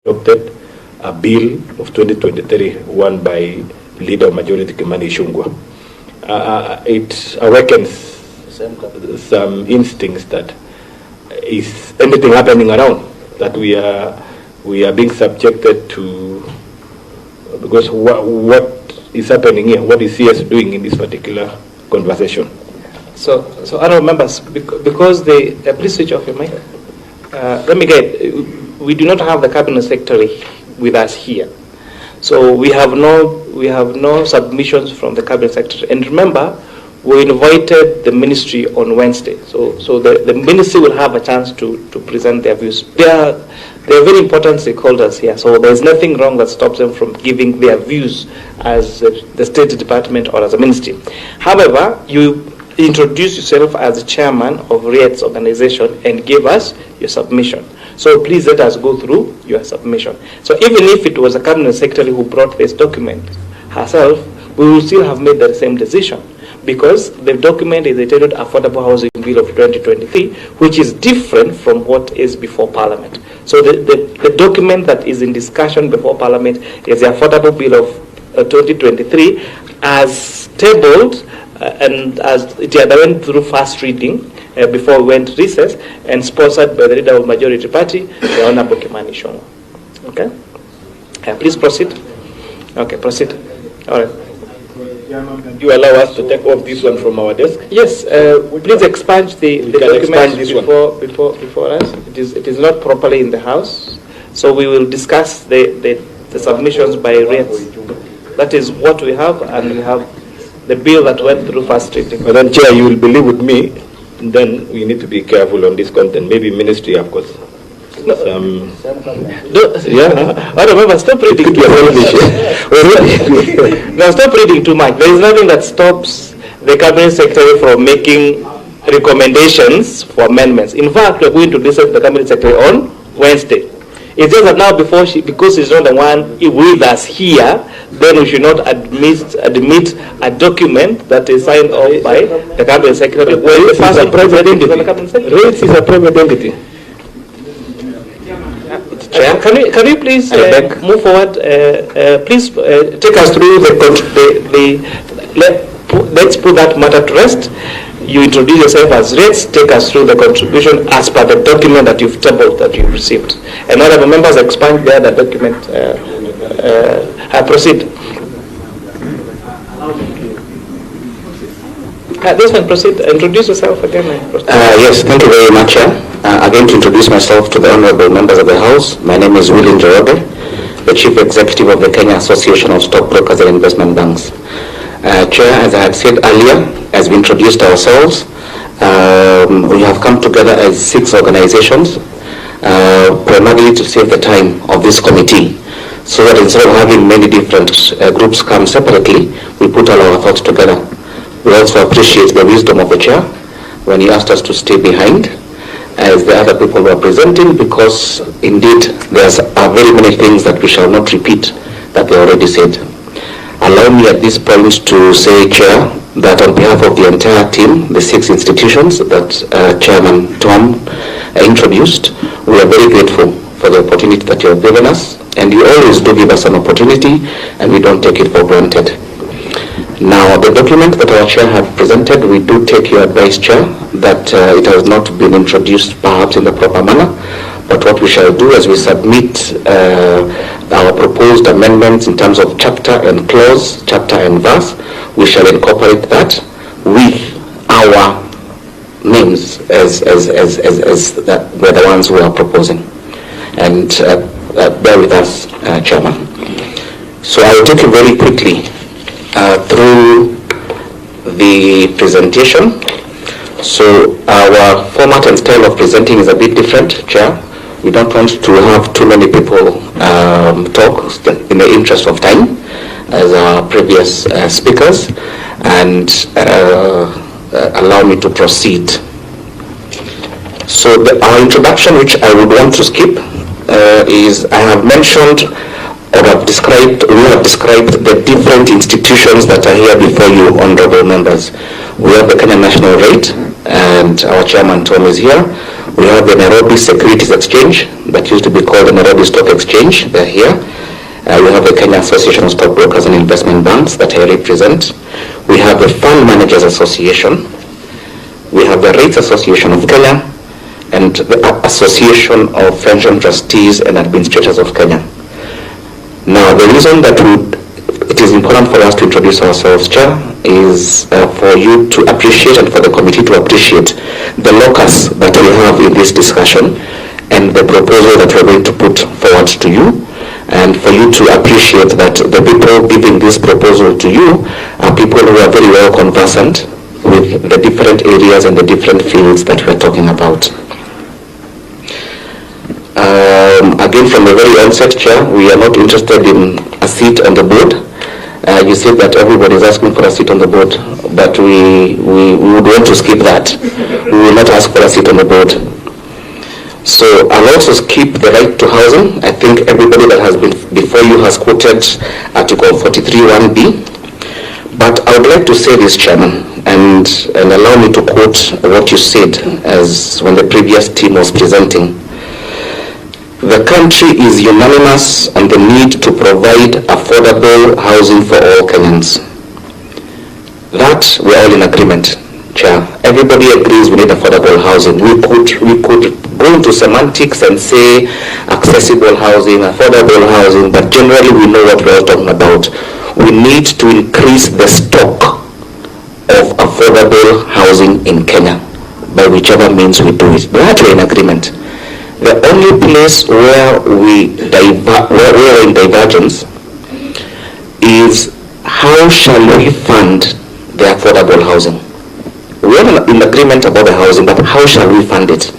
adopted a bill of 2023 won by Leader Majority Kimani Ichung'wah. It awakens some instincts that is anything happening around that we are being subjected to, because what is happening here, what is CS doing in this particular conversation? So honourable members, because please switch off your mic. Let me get. We do not have the cabinet secretary with us here, so we have no submissions from the cabinet secretary. And remember, we invited the ministry on Wednesday, so the ministry will have a chance to present their views. They are very important stakeholders here, so there is nothing wrong that stops them from giving their views as the State Department or as a ministry. However, you introduce yourself as the chairman of REITs organization and give us your submission. So please let us go through your submission. So even if it was a cabinet secretary who brought this document herself, we will still have made the same decision, because the document is entitled Affordable Housing Bill of 2023, which is different from what is before Parliament. So the document that is in discussion before Parliament is the Affordable Bill of 2023 as tabled and as it went through first reading before we went recess, and sponsored by the leader of Majority Party, the Honourable Kimani Ichung'wah. Okay? Please proceed. Okay, proceed. All right. You allow us to take off this one from our desk? Yes, please expunge the document before us. It is not properly in the House, so we will discuss the submissions by REITs. That is what we have, and we have the bill that went through first reading. Madam Chair, you will believe with me, then we need to be careful on this content. Maybe ministry, of course. No. I remember, stop reading too much. No, stop reading too much. There is nothing that stops the cabinet secretary from making recommendations for amendments. In fact, we are going to listen to the cabinet secretary on Wednesday. It's just that now, because she's not the one with us here, then we should not admit a document that is signed off by the cabinet secretary. Well, it is a private entity. REITs is a private entity. Chair, can you please move forward? Please take us through let's put that matter to rest. You introduce yourself as REITs, take us through the contribution as per the document that you've tabled, that you've received. And all of the members expand there the document. Proceed. This one, proceed. Introduce yourself again. Yes, thank you very much, Chair. Again, to introduce myself to the honorable members of the House, my name is William Njoroge, the Chief Executive of the Kenya Association of Stockbrokers and Investment Banks. Chair, as I had said earlier, as we introduced ourselves, we have come together as 6 organizations, primarily to save the time of this committee, so that instead of having many different groups come separately, we put all our thoughts together. We also appreciate the wisdom of the Chair when he asked us to stay behind as the other people were presenting, because indeed there's very many things that we shall not repeat that they already said. Allow me at this point to say, Chair, that on behalf of the entire team, the 6 institutions that Chairman Tom introduced, we are very grateful for the opportunity that you have given us, and you always do give us an opportunity, and we don't take it for granted. Now, the document that our Chair had presented, we do take your advice, Chair, that it has not been introduced perhaps in the proper manner, but what we shall do as we submit our proposed amendments in terms of chapter and clause, chapter and verse, we shall incorporate that with our names as that we're the ones who are proposing. And bear with us, Chairman. So I will take you very quickly through the presentation. So our format and style of presenting is a bit different, Chair. We don't want to have too many people talk in the interest of time as our previous speakers, and allow me to proceed. So our introduction, which I would want to skip, is I have mentioned or have described, we have described the different institutions that are here before you, honorable members. We have the Kenya National REIT, and our chairman Tom is here. We have the Nairobi Securities Exchange, that used to be called the Nairobi Stock Exchange. They're here. We have the Kenya Association of Stockbrokers and Investment Banks that I represent. We have the Fund Managers Association. We have the REITs Association of Kenya and the Association of Pension Trustees and Administrators of Kenya. Now, the reason that it is important for us to introduce ourselves, Chair, is for you to appreciate and for the committee to appreciate the locus that we have in this discussion and the proposal that we're going to put forward to you, and for you to appreciate that the people giving this proposal to you are people who are very well conversant with the different areas and the different fields that we're talking about. Again, from the very onset, Chair, we are not interested in a seat on the board. You said that everybody is asking for a seat on the board, but we would want to skip that. We will not ask for a seat on the board. So I'll also skip the right to housing. I think everybody that has been before you has quoted Article 43(1)(b). But I would like to say this, Chairman, and allow me to quote what you said as when the previous team was presenting. The country is unanimous on the need to provide affordable housing for all Kenyans. That we're all in agreement, Chair. Everybody agrees we need affordable housing. We could go into semantics and say accessible housing, affordable housing, but generally we know what we're all talking about. We need to increase the stock of affordable housing in Kenya, by whichever means we do it. That we're in agreement. The only place where we're in divergence is how shall we fund the affordable housing. We are in agreement about the housing, but how shall we fund it?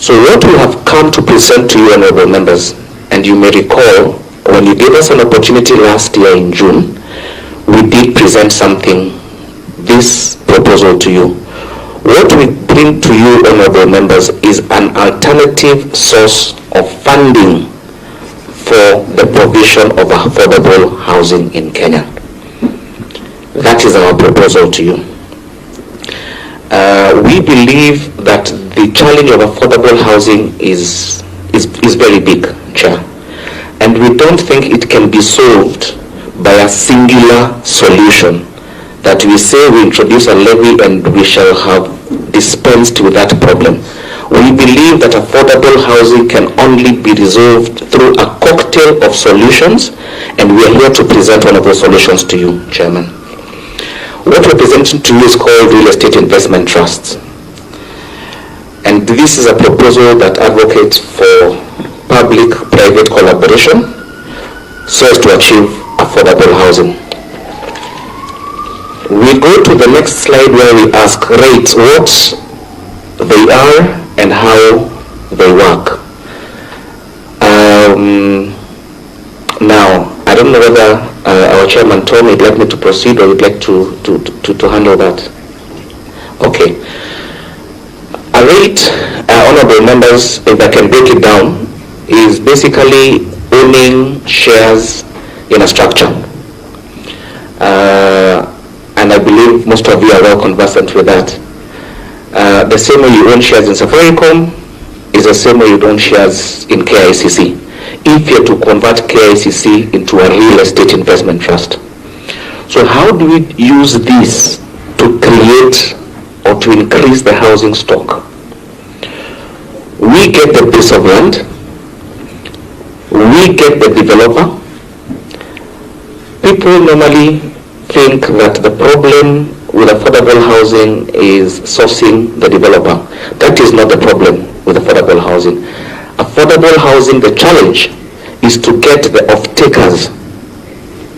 So what we have come to present to you, honorable members, and you may recall when you gave us an opportunity last year in June, we did present this proposal to you. What we bring to you, honorable members, is an alternative source of funding for the provision of affordable housing in Kenya. That is our proposal to you. We believe that the challenge of affordable housing is very big, Chair. And we don't think it can be solved by a singular solution, that we say we introduce a levy and we shall have dispensed with that problem. We believe that affordable housing can only be resolved through a cocktail of solutions, and we are here to present one of those solutions to you, Chairman. What we're presenting to you is called real estate investment trusts. And this is a proposal that advocates for public-private collaboration so as to achieve affordable housing. We go to the next slide where we ask REITs what they are and how they work. Now, I don't know whether our chairman Tom would like me to proceed or would like to handle that. Okay. A REIT, honorable members, if I can break it down, is basically owning shares in a structure. And I believe most of you are well conversant with that. The same way you own shares in Safaricom is the same way you own shares in KICC. If you're to convert KICC into a real estate investment trust. So how do we use this to create or to increase the housing stock? We get the piece of land, we get the developer. People normally think that the problem with affordable housing is sourcing the developer. That is not the problem with affordable housing. Affordable housing, the challenge is to get the off-takers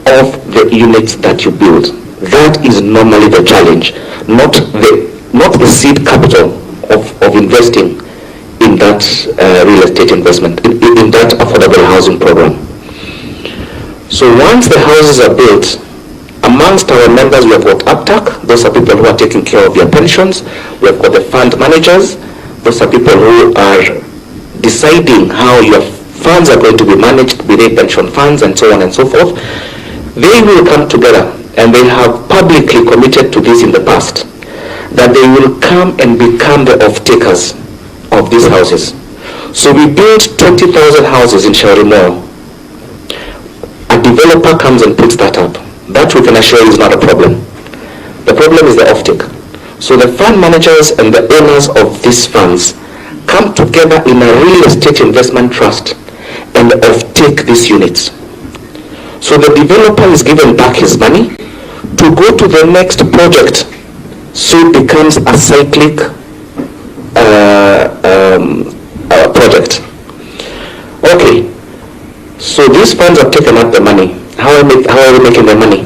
of the units that you build. That is normally the challenge, not the seed capital of investing in that real estate investment, in that affordable housing program. So once the houses are built, amongst our members we have got APTAC, those are people who are taking care of your pensions. We have got the fund managers, those are people who are deciding how your funds are going to be managed, be they pension funds and so on and so forth. They will come together, and they have publicly committed to this in the past, that they will come and become the off-takers of these houses. So we built 20,000 houses in Shaurimo. A developer comes and puts that up. That we can assure you is not a problem. The problem is the offtake. So the fund managers and the owners of these funds come together in a real estate investment trust and offtake these units. So the developer is given back his money to go to the next project. So it becomes a cyclic project. Okay, so these funds have taken up the money. How are they making their money?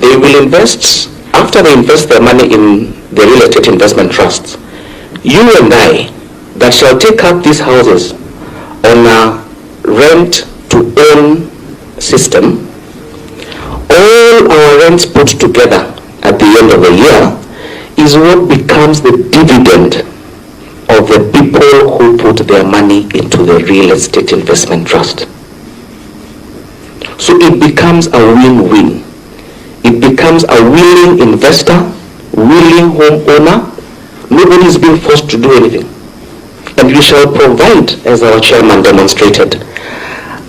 They will invest, after they invest their money in the real estate investment trusts, you and I that shall take up these houses on a rent to own system, all our rents put together at the end of the year is what becomes the dividend of the people who put their money into the real estate investment trust. So it becomes a win-win. It becomes a willing investor, willing homeowner. Nobody is being forced to do anything. And we shall provide, as our chairman demonstrated,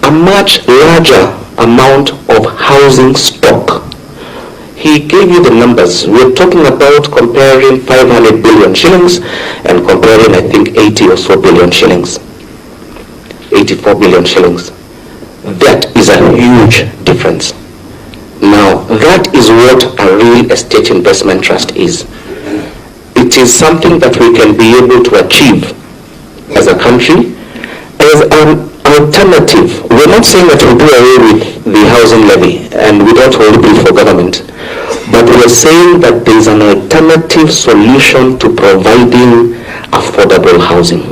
a much larger amount of housing stock. He gave you the numbers. We're talking about comparing 500 billion shillings and comparing, I think, 80 or so billion shillings. 84 billion shillings. That is a huge difference. Now, that is what a real estate investment trust is. It is something that we can be able to achieve as a country as an alternative. We're not saying that we'll do away with the housing levy and we don't hold it for government, but we're saying that there's an alternative solution to providing affordable housing.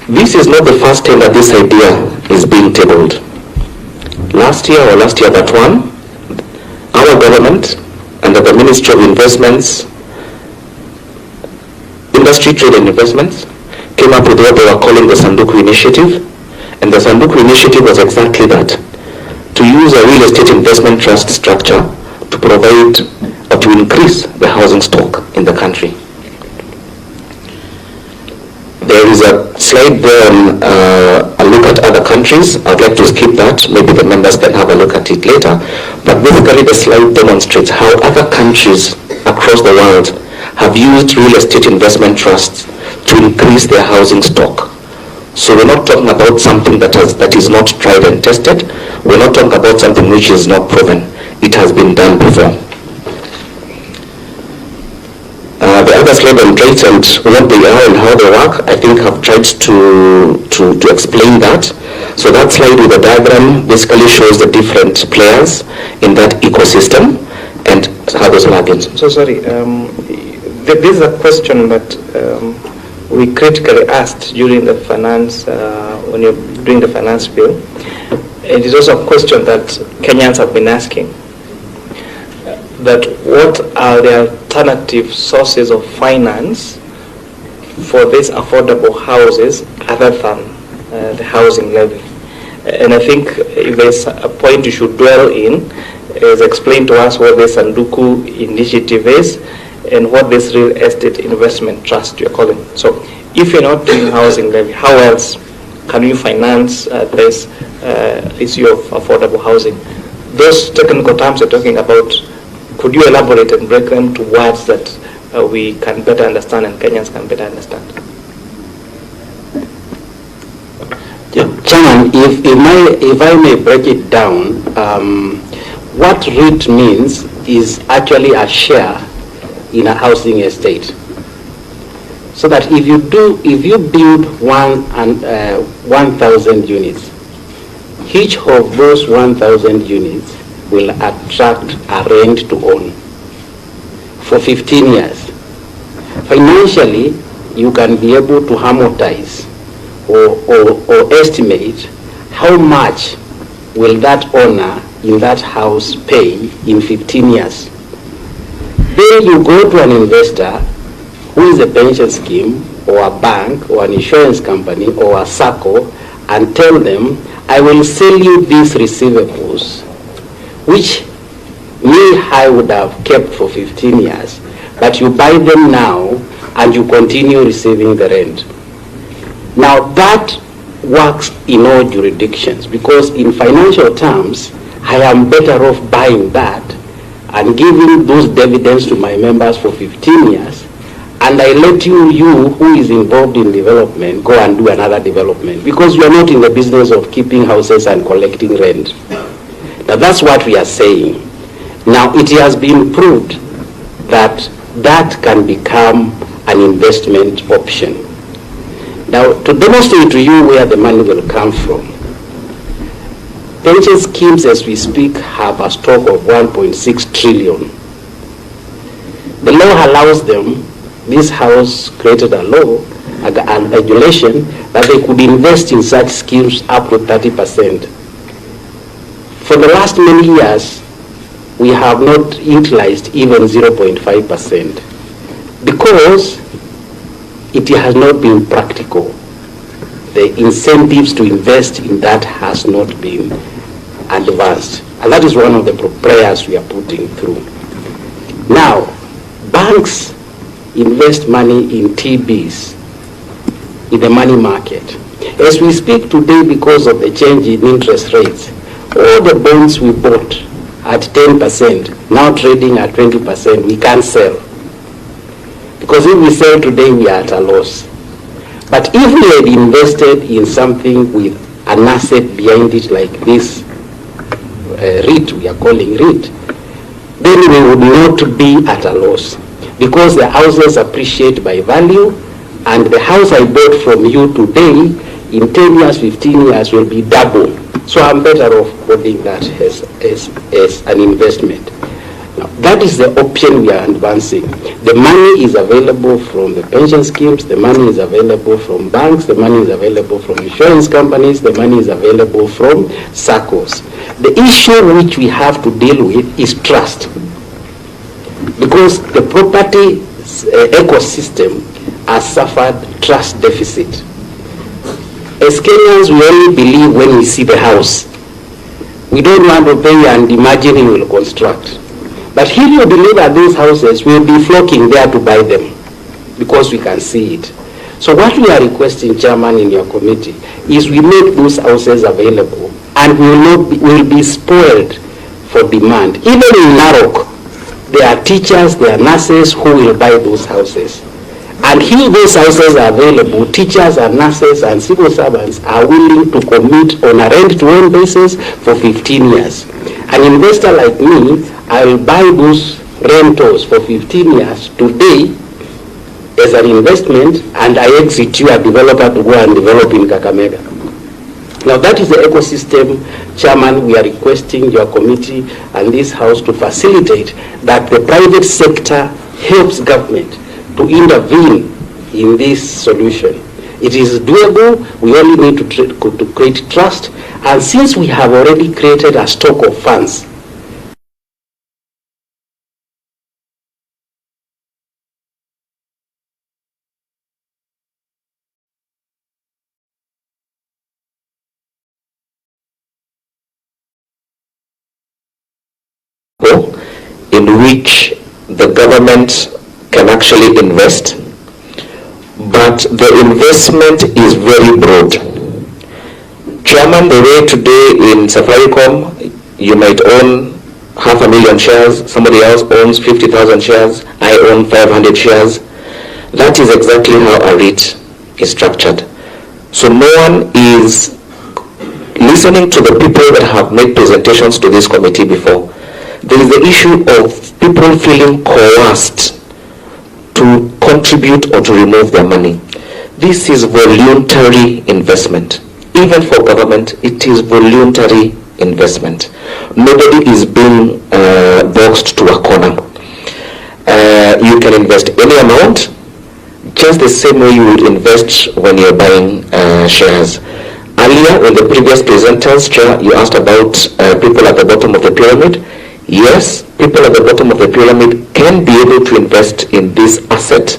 This is not the first time that this idea is being tabled. Last year that one, our government under the Ministry of Investments, Industry, Trade and Investments came up with what they were calling the Sanduku initiative. And the Sanduku initiative was exactly that, to use a real estate investment trust structure to provide or to increase the housing stock in the country. There is a slide there on a look at other countries. I'd like to skip that. Maybe the members can have a look at it later. But basically the slide demonstrates how other countries across the world have used real estate investment trusts to increase their housing stock. So we're not talking about something that is not tried and tested. We're not talking about something which is not proven. It has been done before. The other slide on REITs and what they are and how they work, I think I've tried to explain that. So that slide with the diagram basically shows the different players in that ecosystem and how those plugins. So sorry, this is a question that we critically asked during the finance, when you're doing the finance bill. It is also a question that Kenyans have been asking, that what are the alternative sources of finance for these affordable houses other than the housing levy. And I think if there's a point you should dwell in, is explain to us what the Sanduku initiative is and what this real estate investment trust you're calling. So if you're not doing housing levy, how else can you finance this issue of affordable housing? Those technical terms you're talking about, could you elaborate and break them to words that we can better understand and Kenyans can better understand? Yeah. Chairman, if I may break it down, what REIT means is actually a share in a housing estate. So that if you build 1,000 units, each of those 1,000 units will attract a rent to own for 15 years. Financially, you can be able to amortize or estimate how much will that owner in that house pay in 15 years. Then you go to an investor who is a pension scheme or a bank or an insurance company or a SACCO and tell them, I will sell you these receivables, which I would have kept for 15 years, but you buy them now and you continue receiving the rent. Now that works in all jurisdictions, because in financial terms, I am better off buying that and giving those dividends to my members for 15 years, and I let you who is involved in development go and do another development, because you are not in the business of keeping houses and collecting rent. Now that's what we are saying. Now it has been proved that that can become an investment option. Now to demonstrate to you where the money will come from, pension schemes as we speak have a stock of 1.6 trillion. The law allows them, this house created a law, a regulation, that they could invest in such schemes up to 30%. For the last many years, we have not utilized even 0.5% because it has not been practical. The incentives to invest in that has not been advanced. And that is one of the prayers we are putting through. Now, banks invest money in TBs, in the money market. As we speak today, because of the change in interest rates, all the bonds we bought at 10%, now trading at 20%, we can't sell. Because if we sell today, we are at a loss. But if we had invested in something with an asset behind it like this REIT, we are calling REIT, then we would not be at a loss. Because the houses appreciate by value, and the house I bought from you today, in 10 years, 15 years, will be double. So I'm better off holding that as an investment. Now, that is the option we are advancing. The money is available from the pension schemes, the money is available from banks, the money is available from insurance companies, the money is available from SACCOs. The issue which we have to deal with is trust. Because the property ecosystem has suffered trust deficit. As Kenyans, we only believe when we see the house. We don't want to pay and imagine we will construct. But if you believe that these houses will be flocking there to buy them, because we can see it. So what we are requesting, Chairman, in your committee, is we make those houses available, and we will be spoiled for demand. Even in Narok, there are teachers, there are nurses who will buy those houses. And if those houses are available, teachers and nurses and civil servants are willing to commit on a rent-to-own basis for 15 years. An investor like me, I will buy those rentals for 15 years today as an investment, and I exit you, a developer, to go and develop in Kakamega. Now that is the ecosystem, Chairman, we are requesting your committee and this House to facilitate that the private sector helps government to intervene in this solution. It is doable, we only need to create trust, and since we have already created a stock of funds, in which the government can actually invest, but the investment is very broad. Chairman, the way today in Safaricom, you might own 500,000 shares, somebody else owns 50,000 shares, I own 500 shares. That is exactly how a REIT is structured. So no one is listening to the people that have made presentations to this committee before. There is the issue of people feeling coerced to contribute or to remove their money. This is voluntary investment. Even for government, it is voluntary investment. Nobody is being boxed to a corner. You can invest any amount, just the same way you would invest when you're buying shares. Earlier, in the previous presenters, Chair, you asked about people at the bottom of the pyramid. Yes, people at the bottom of the pyramid can be able to invest in this asset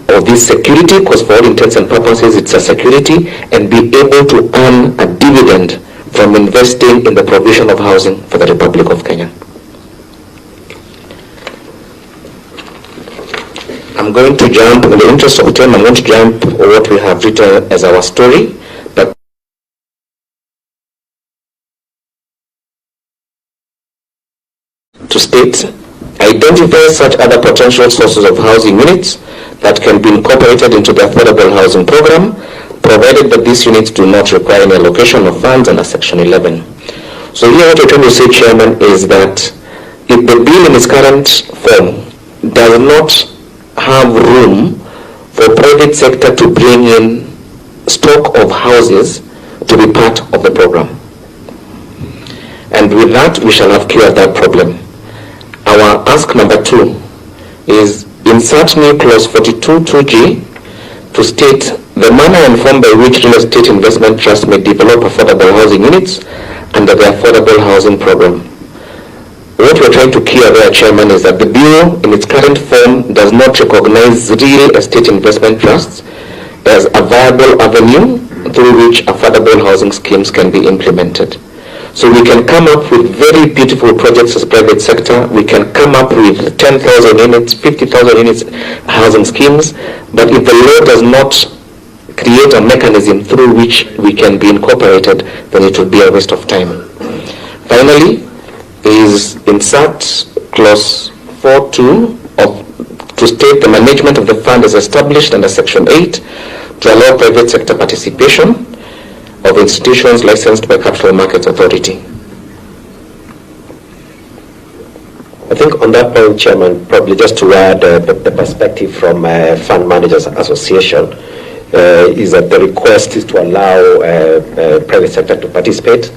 or this security, because for all intents and purposes it's a security, and be able to earn a dividend from investing in the provision of housing for the Republic of Kenya. I'm going to jump, in the interest of time, I'm going to jump what we have written as our story, but to state, identify such other potential sources of housing units that can be incorporated into the affordable housing program, provided that these units do not require any allocation of funds under Section 11. So here what we're trying to say, Chairman, is that if the bill in its current form does not have room for private sector to bring in stock of houses to be part of the program, and with that we shall have cleared that problem. Our ask number 2 is insert new clause 42(2)(g) to state the manner and form by which real estate investment trusts may develop affordable housing units under the affordable housing program. What we're trying to clear there, Chairman, is that the bill in its current form does not recognize real estate investment trusts as a viable avenue through which affordable housing schemes can be implemented. So we can come up with very beautiful projects as private sector. We can come up with 10,000 units, 50,000 units housing schemes. But if the law does not create a mechanism through which we can be incorporated, then it will be a waste of time. Finally, is insert clause 4(2) to state the management of the fund is established under Section 8 to allow private sector participation of institutions licensed by Capital Markets Authority. I think on that point, Chairman, probably just to add the perspective from Fund Managers Association is that the request is to allow private sector to participate.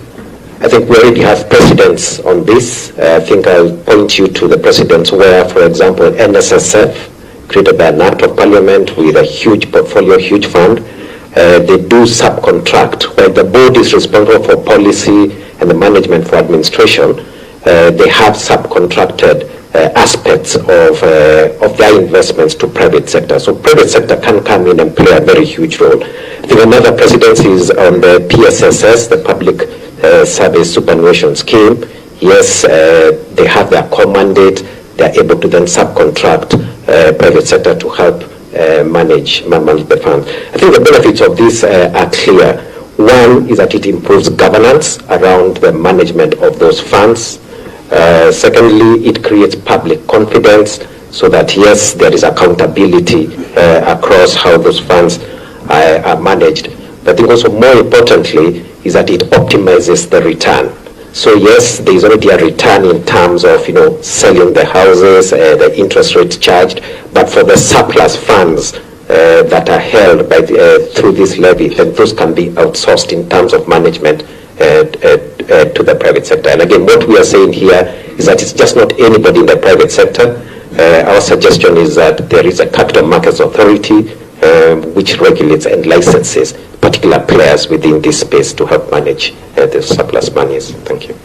I think we already have precedents on this. I think I'll point you to the precedents where, for example, NSSF, created by an act of parliament with a huge portfolio, huge fund, they do subcontract. While the board is responsible for policy and the management for administration, they have subcontracted aspects of their investments to private sector. So private sector can come in and play a very huge role. I think another precedent is on the PSSS, the Public Service Superannuation Scheme. Yes, they have their core mandate. They are able to then subcontract private sector to help manage the funds. I think the benefits of this are clear. One is that it improves governance around the management of those funds. Secondly, it creates public confidence so that, yes, there is accountability across how those funds are managed. But I think also more importantly is that it optimizes the return. So yes, there is already a return in terms of, selling the houses, the interest rates charged, but for the surplus funds that are held by through this levy, then those can be outsourced in terms of management to the private sector. And again, what we are saying here is that it's just not anybody in the private sector. Our suggestion is that there is a Capital Markets Authority which regulates and licenses particular players within this space to help manage the surplus monies. Thank you.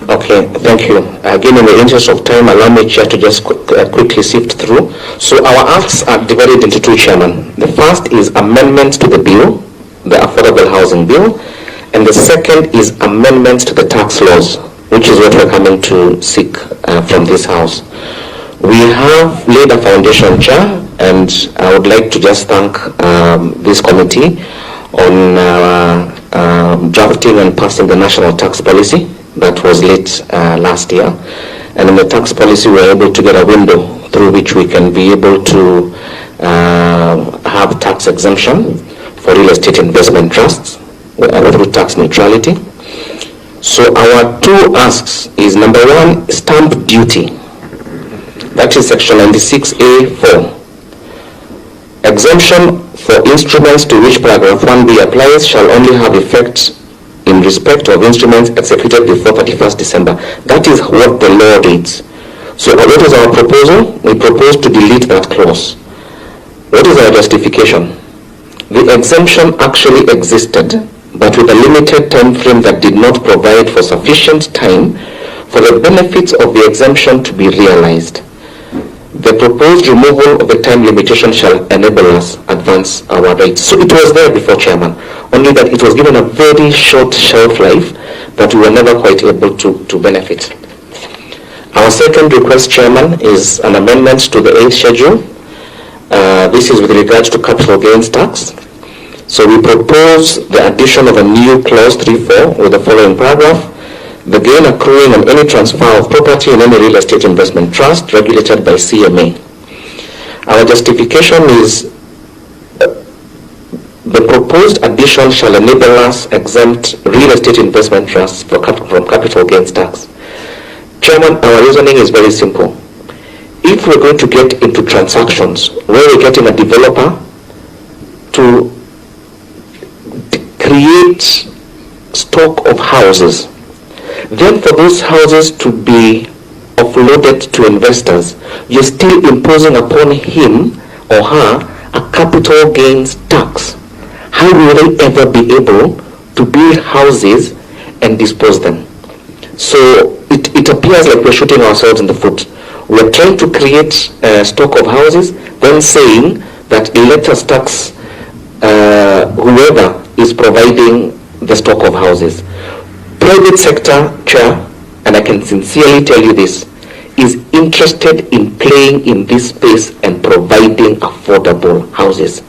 Okay, thank you. Again, in the interest of time, allow me, Chair, to just quickly sift through. So our asks are divided into 2, Chairman. The first is amendments to the bill, the Affordable Housing Bill, and the second is amendments to the tax laws, which is what we're coming to seek from this House. We have laid a foundation, Chair, and I would like to just thank this committee on drafting and passing the national tax policy that was late last year. And in the tax policy, we were able to get a window through which we can be able to have tax exemption for real estate investment trusts through tax neutrality. So our 2 asks is, number 1, stamp duty. That is Section 96A(4). Exemption for instruments to which paragraph 1B applies shall only have effect in respect of instruments executed before 31st December. That is what the law reads. So what is our proposal? We propose to delete that clause. What is our justification? The exemption actually existed, but with a limited time frame that did not provide for sufficient time for the benefits of the exemption to be realized. The proposed removal of the time limitation shall enable us advance our rights. So it was there before, Chairman, only that it was given a very short shelf life that we were never quite able to benefit. Our second request, Chairman, is an amendment to the 8th schedule. This is with regards to capital gains tax. So we propose the addition of a new clause 3.4 with the following paragraph. The gain accruing on any transfer of property in any real estate investment trust regulated by CMA. Our justification is the proposed addition shall enable us exempt real estate investment trusts from capital gains tax. Chairman, our reasoning is very simple. If we're going to get into transactions where we're getting a developer to create stock of houses, then for those houses to be offloaded to investors, you're still imposing upon him or her a capital gains tax. How will they ever be able to build houses and dispose them? So it appears like we're shooting ourselves in the foot. We're trying to create stock of houses, then saying that let us tax whoever is providing the stock of houses. Private sector, Chair, and I can sincerely tell you this, is interested in playing in this space and providing affordable houses.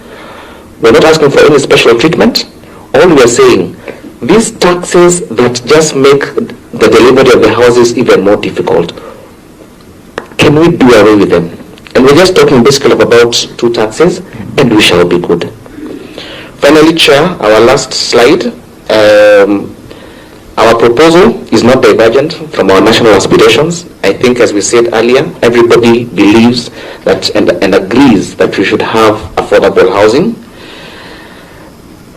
We're not asking for any special treatment. All we are saying, these taxes that just make the delivery of the houses even more difficult, can we do away with them? And we're just talking basically of about 2 taxes, and we shall be good. Finally, Chair, our last slide. Our proposal is not divergent from our national aspirations. I think, as we said earlier, everybody believes that and agrees that we should have affordable housing.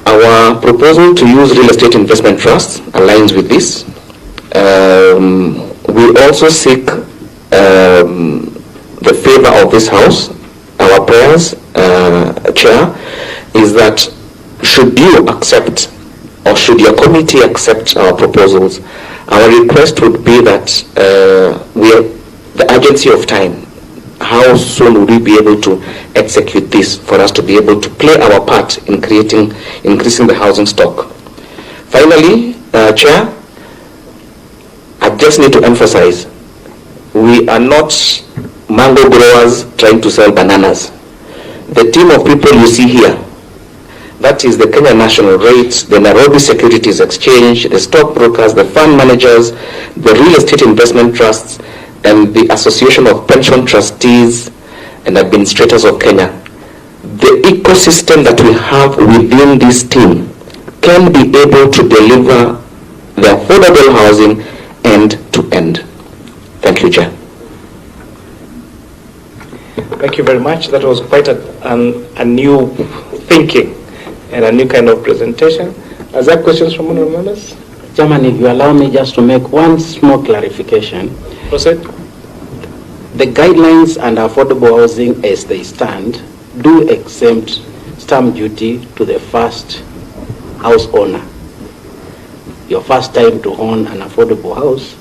Our proposal to use real estate investment trusts aligns with this. We also seek the favor of this House. Our prayers, Chair, is that should you accept or should your committee accept our proposals, our request would be that we are the urgency of time. How soon will we be able to execute this for us to be able to play our part in increasing the housing stock? Finally, Chair, I just need to emphasize, we are not mango growers trying to sell bananas. The team of people you see here, that is the Kenya National REITs, the Nairobi Securities Exchange, the stockbrokers, the fund managers, the real estate investment trusts, and the Association of Pension Trustees and Administrators of Kenya. The ecosystem that we have within this team can be able to deliver the affordable housing end to end. Thank you, Chair. Thank you very much. That was quite a new thinking and a new kind of presentation. Are there questions from honorable members? Chairman, if you allow me just to make one small clarification. Proceed. The guidelines and affordable housing as they stand do exempt stamp duty to the first house owner. Your first time to own an affordable house,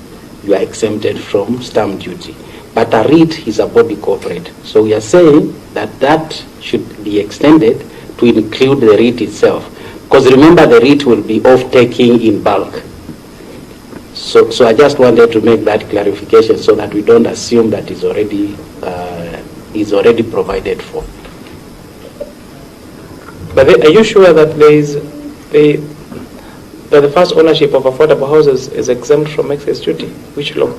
you are exempted from stamp duty. But a REIT is a body corporate. So we are saying that that should be extended to include the REIT itself. Because remember, the REIT will be off-taking in bulk. So I just wanted to make that clarification so that we don't assume that is already provided for. But are you sure that that the first ownership of affordable houses is exempt from excess duty? Which law?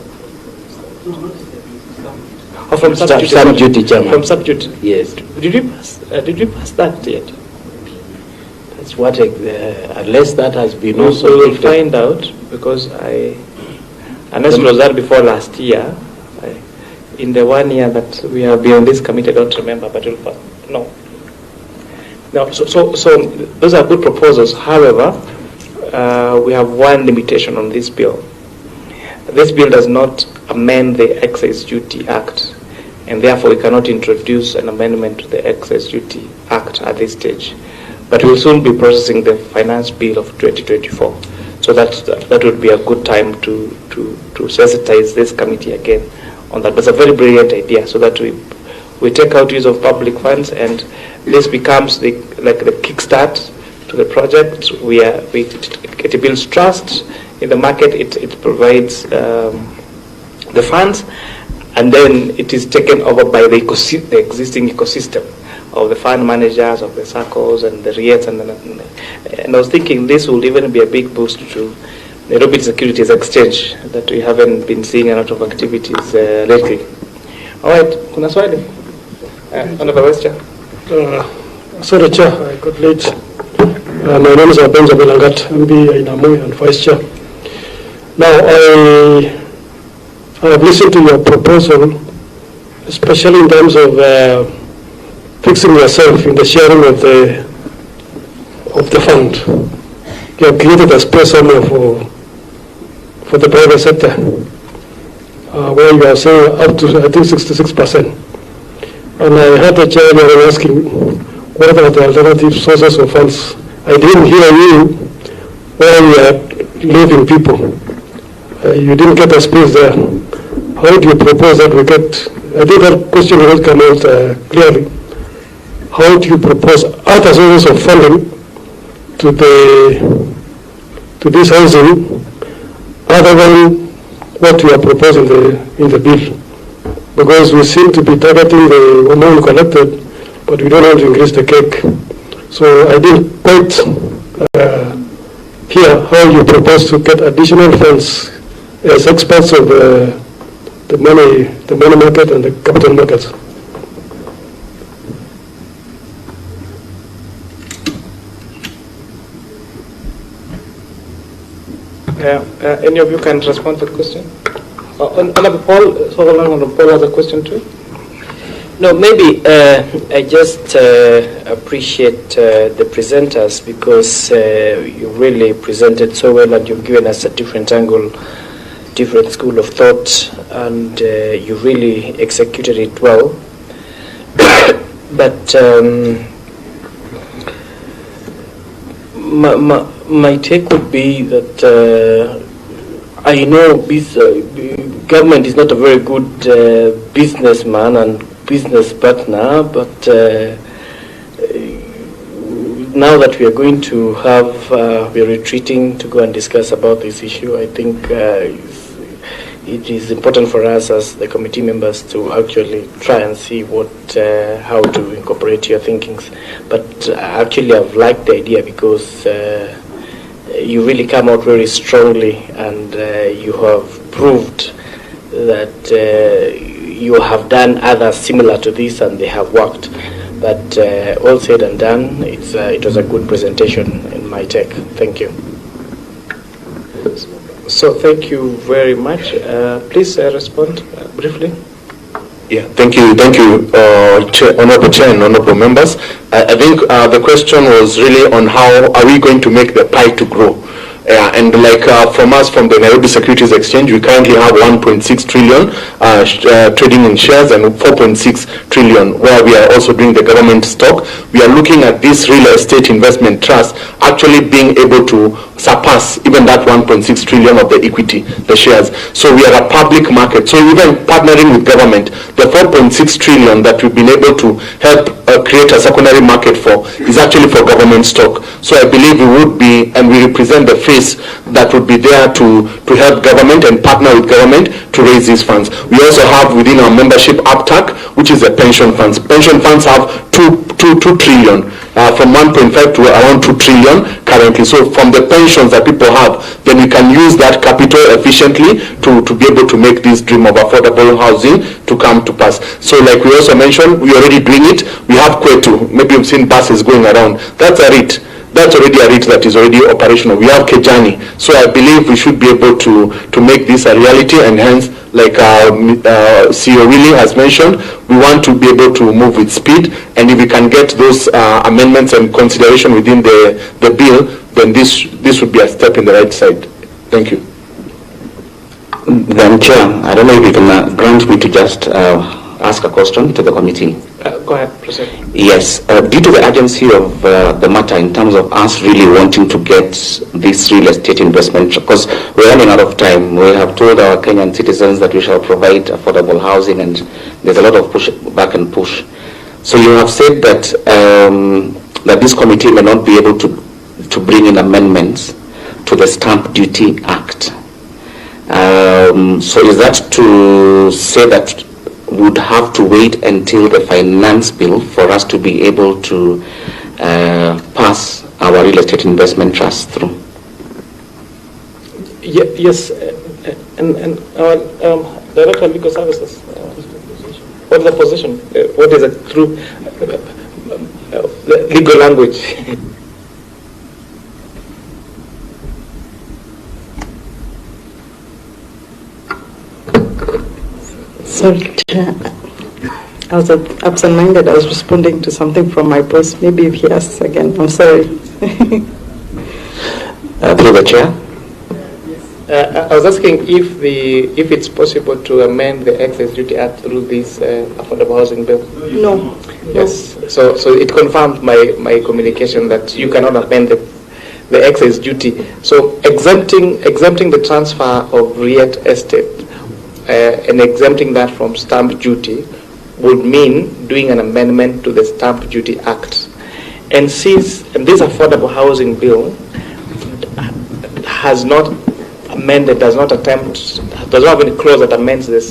Or from stamp duty, Chairman. From stamp duty. Yes. Did we pass that yet? That's what unless that has been also. We will find out, because unless it was that before last year, in the 1 year that we have been on this committee, I don't remember, but no. No. So those are good proposals. However, we have one limitation on this bill. This bill does not amend the Excess Duty Act, and therefore we cannot introduce an amendment to the Excess Duty Act at this stage. But we will soon be processing the finance bill of 2024. So that would be a good time to sensitize this committee again on that. That's a very brilliant idea, so that we take out use of public funds, and this becomes the kickstart to the project. It builds trust in the market. It provides the funds, and then it is taken over by the existing ecosystem of the fund managers, of the circles and the REITs, and I was thinking this will even be a big boost to Nairobi Securities Exchange that we haven't been seeing a lot of activities lately. All right, kuna swali? Honorable Vice Chair. Sorry, Chair, I got late. My name is Benjamin Langat, MB Inamoy and Vice Chair. Now, I have listened to your proposal, especially in terms of fixing yourself in the sharing of the fund. You have created a space somewhere for the private sector, where you are saying up to, I think, 66%. And I heard the chairman asking, what are the alternative sources of funds? I didn't hear you where you are leaving people. You didn't get a space there. How do you propose that we get, I think that question will come out clearly. How do you propose other sources of funding to this housing other than what you are proposing in the bill? Because we seem to be targeting the amount collected, but we don't want to increase the cake. So I didn't quite hear how you propose to get additional funds as experts of the money market and the capital markets. Any of you can respond to the question? Honorable Paul, Honorable Paul has a question too. No, maybe I just appreciate the presenters because you really presented so well and you've given us a different angle, different school of thought, and you really executed it well. But my take would be that I know government is not a very good businessman and business partner, but now that we are going to have, we are retreating to go and discuss about this issue, I think it is important for us as the committee members to actually try and see how to incorporate your thinkings. But actually I've liked the idea because you really come out very strongly and you have proved that you have done others similar to this and they have worked. But all said and done, it was a good presentation in my take. Thank you. So thank you very much. Please respond briefly. Yeah, thank you, Honorable Chair and Honorable Members. I think the question was really on how are we going to make the pie to grow. And like from the Nairobi Securities Exchange, we currently have 1.6 trillion trading in shares and 4.6 trillion where we are also doing the government stock. We are looking at this real estate investment trust actually being able to surpass even that 1.6 trillion of the equity, the shares. So we are a public market. So even partnering with government, the 4.6 trillion that we've been able to help create a secondary market for is actually for government stock. So I believe we would be, and we represent the face that would be there to help government and partner with government to raise these funds. We also have within our membership APTAC, which is the pension funds. Pension funds have 2 trillion, from 1.5 to around 2 trillion currently. So from the pensions that people have, then we can use that capital efficiently to be able to make this dream of affordable housing to come to pass. So like we also mentioned, we already doing it. We have Kwetu, maybe you've seen buses going around. That's a REIT. That's already a REIT that is already operational. We have Kejani. So I believe we should be able to make this a reality, and hence, like CEO Willie has mentioned, we want to be able to move with speed, and if we can get those amendments and consideration within the bill, then this would be a step in the right side. Thank you. Then, Chair, I don't know if you can grant me to just ask a question to the committee. Go ahead, proceed. Yes, due to the urgency of the matter in terms of us really wanting to get this real estate investment, because we're running out of time. We have told our Kenyan citizens that we shall provide affordable housing, and there's a lot of push back and push. So you have said that that this committee may not be able to bring in amendments to the Stamp Duty Act. So is that to say that we would have to wait until the finance bill for us to be able to pass our real estate investment trust through? Yes, and Director of Legal Services, what's the position? What is a true legal language? Sorry, I was absent-minded. I was responding to something from my boss. Maybe if he asks again, I'm sorry. Through the chair. I was asking if it's possible to amend the Excess Duty Act through this affordable housing bill. No. Yes. So it confirmed my communication that you cannot amend the excess duty. So exempting the transfer of real estate and exempting that from stamp duty would mean doing an amendment to the Stamp Duty Act. And since this affordable housing bill has not amended, does not have any clause that amends the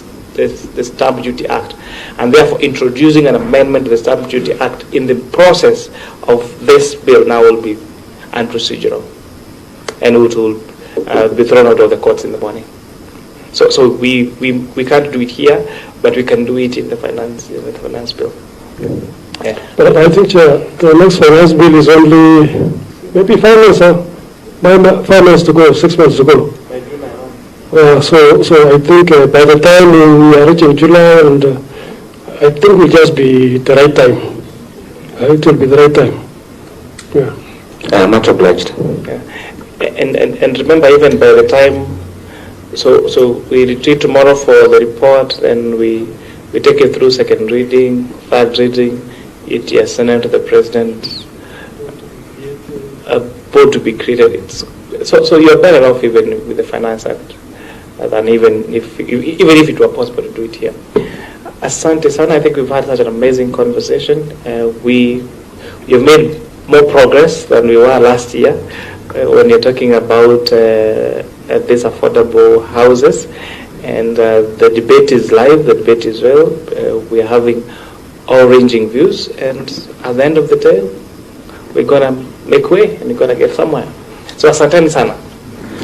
Stamp Duty Act, and therefore introducing an amendment to the Stamp Duty Act in the process of this bill now will be unprocedural, and it will be thrown out of the courts in the morning. So we can't do it here, but we can do it in the finance bill. Yeah. But I think the next finance bill is only maybe 5 months, 5 months to go, 6 months to go. So I think by the time we are reaching July, and I think it will just be the right time. It will be the right time. Yeah. Much obliged. Yeah. And remember, even by the time, so we retreat tomorrow for the report, and we take it through second reading, third reading, it is sent to the president, a board to be created. So you're better off even with the Finance Act than even if it were possible to do it here. Asante sana, I think we've had such an amazing conversation. We have made more progress than we were last year when you're talking about these affordable houses. And the debate is live, the debate is real. We are having all ranging views, and at the end of the day, we're going to make way and we're going to get somewhere. So asanteni sana.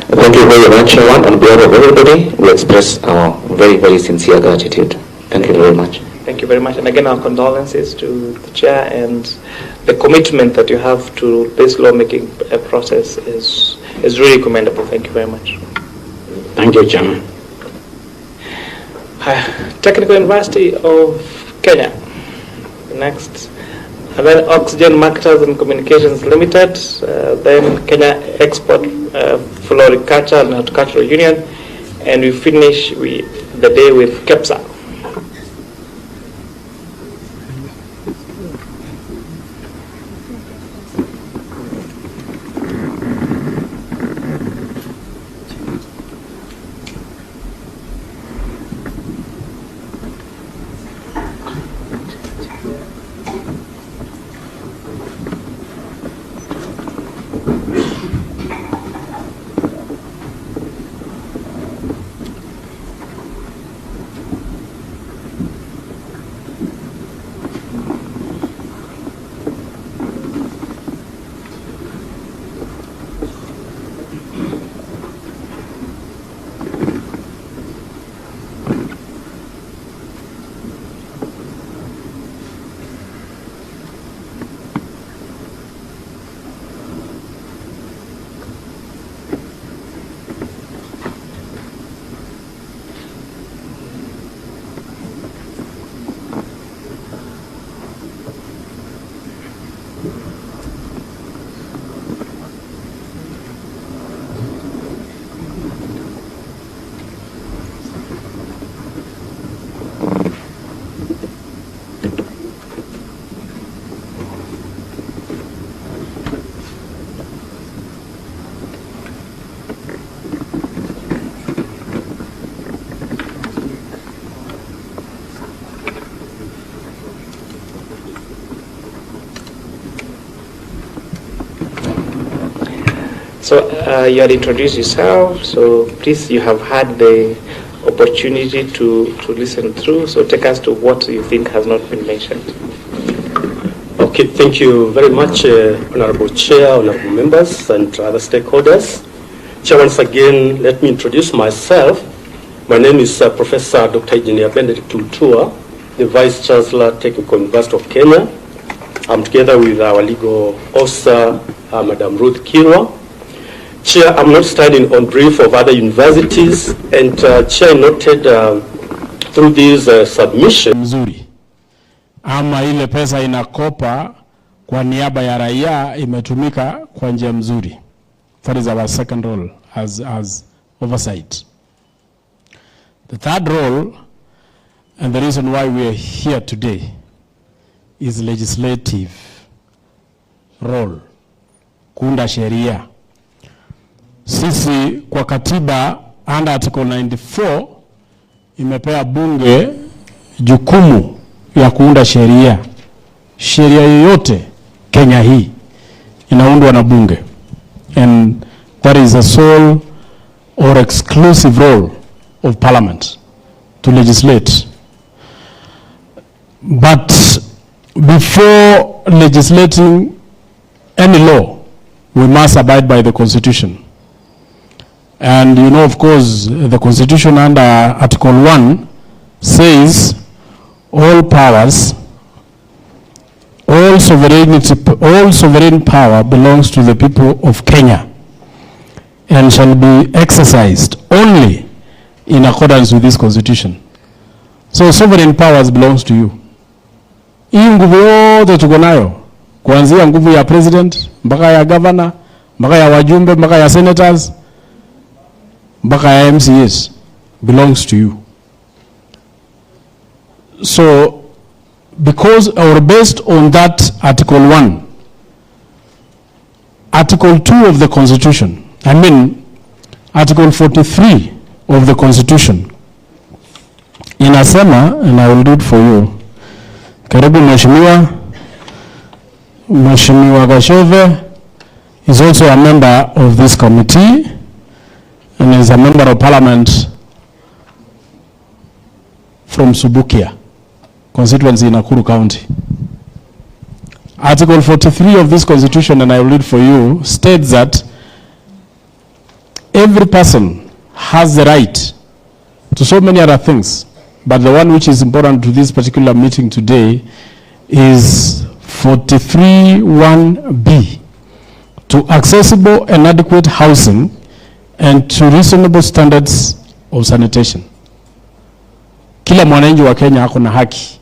Thank you very much, everyone. On behalf of everybody, we express our very, very sincere gratitude. Thank you very much. Thank you very much. And again, our condolences to the chair, and the commitment that you have to this lawmaking process is really commendable. Thank you very much. Thank you, Chairman. Technical University of Kenya. Next. And then Oxygen Marketers and Communications Limited. Then Kenya Export Floriculture and Horticultural Union. And we finish the day with KEPSA. So you had introduced yourself, so please, you have had the opportunity to listen through. So take us to what you think has not been mentioned. Okay, thank you very much, Honorable Chair, Honorable Members, and other stakeholders. Chair, once again, let me introduce myself. My name is Professor Dr. Engineer Benedict Tutua, the Vice Chancellor, Technical University of Kenya. I'm together with our legal officer, Madam Ruth Kirwa. Chair, I'm not standing on brief of other universities, and Chair noted through these submissions. Mzuri. Ama ile pesa inakopa kwa niaba ya raia imetumika kwa njia mzuri. That is our second role as oversight. The third role, and the reason why we are here today, is legislative role, kuunda sheria. Sisi kwa katiba under article 94 imepea bunge jukumu ya kuunda sheria. Sheria yoyote Kenya hii inaundwa na bunge. And that is a sole or exclusive role of parliament to legislate. But before legislating any law, we must abide by the Constitution. And you know, of course, the Constitution under Article 1 says all powers, all sovereign power belongs to the people of Kenya and shall be exercised only in accordance with this Constitution. So sovereign powers belongs to you. Hii nguvu yote tuko nayo, kuanzia nguvu ya president, mpaka ya governor, mpaka ya wajumbe, mpaka ya senators, mpaka ya MCAs, belongs to you. So, because or based on that Article 1, Article 2 of the Constitution, Article 43 of the Constitution, inasema, and I will do it for you. Karibu Mheshimiwa Gashove is also a member of this committee and is a member of parliament from Subukia constituency in Nakuru County. Article 43 of this constitution, and I will read for you, states that every person has the right to so many other things, but the one which is important to this particular meeting today is 43(1)(b), to accessible and adequate housing and to reasonable standards of sanitation. Kila mwananchi wa Kenya ako na haki,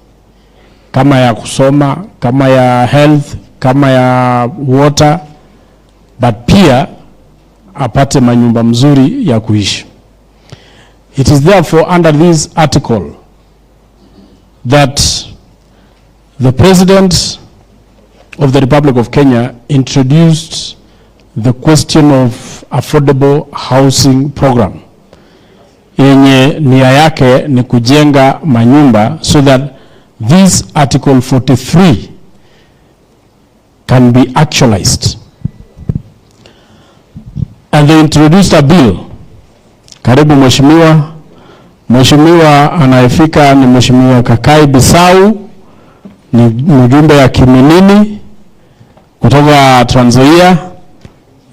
kama ya kusoma, kama ya health, kama ya water, but pia apate manyumba mzuri ya kuishi. It is therefore under this article that the President of the Republic of Kenya introduced the question of affordable housing program, yenye nia yake ni kujenga manyumba so that this Article 43 can be actualized. And they introduced a bill. Karibu Mheshimiwa anayefika ni Mheshimiwa Kakai Bisau, ni mjumbe ya Kiminini kutoka Trans Nzoia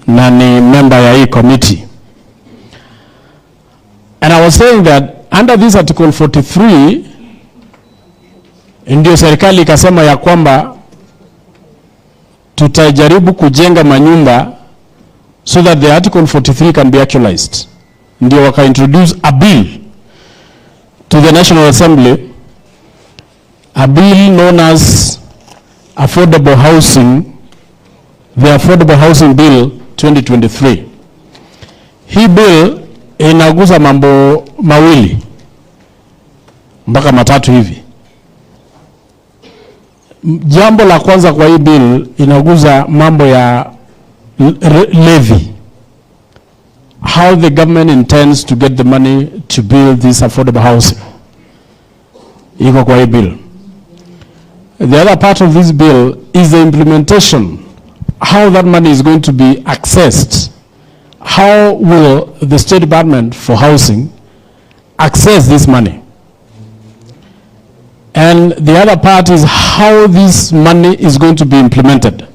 na ni member ya hii committee. And I was saying that under this Article 43, ndio serikali ikasema ya kwamba tutajaribu kujenga manyumba so that the Article 43 can be actualized. Ndio waka introduce a bill to the National Assembly, a bill known as Affordable Housing, the Affordable Housing Bill 2023. Hii bill inaguza mambo mawili mpaka matatu hivi. Jambo la kwanza kwa hii bill inaguza mambo ya levy. How the government intends to get the money to build this affordable housing. Iko kwa hii bill. The other part of this bill is the implementation. How that money is going to be accessed. How will the State Department for Housing access this money. And the other part is how this money is going to be implemented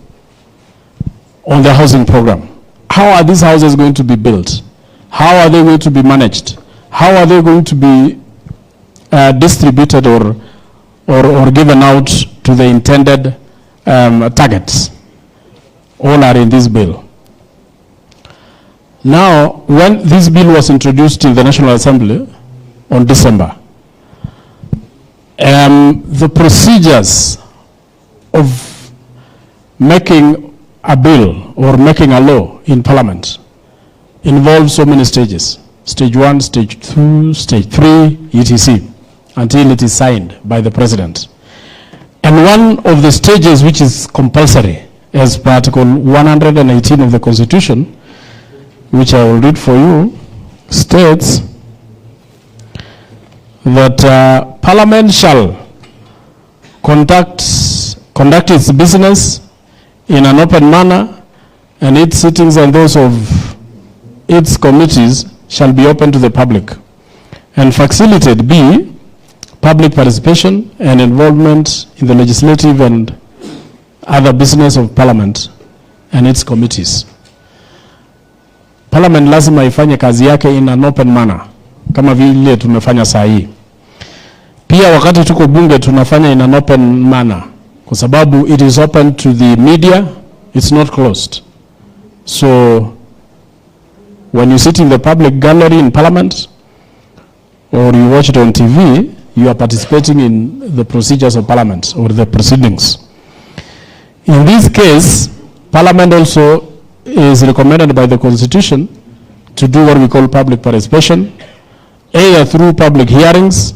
on the housing program. How are these houses going to be built? How are they going to be managed? How are they going to be distributed or given out to the intended targets? All are in this bill. Now, when this bill was introduced in the National Assembly on December, the procedures of making a bill or making a law in Parliament involve so many stages. Stage 1, Stage 2, Stage 3, etc. until it is signed by the President. And one of the stages which is compulsory, as per Article 118 of the Constitution, which I will read for you, states that Parliament shall conduct its business in an open manner, and its sittings and those of its committees shall be open to the public, and facilitate B, public participation and involvement in the legislative and other business of Parliament and its committees. Parliament lazima ifanye kazi yake in an open manner, kama vile tumefanya saa hii. Pia wakati tuko bunge tunafanya in an open manner, kwa sababu it is open to the media, it's not closed. So when you sit in the public gallery in Parliament, or you watch it on TV, you are participating in the procedures of Parliament or the proceedings. In this case, Parliament also is recommended by the Constitution to do what we call public participation, either through public hearings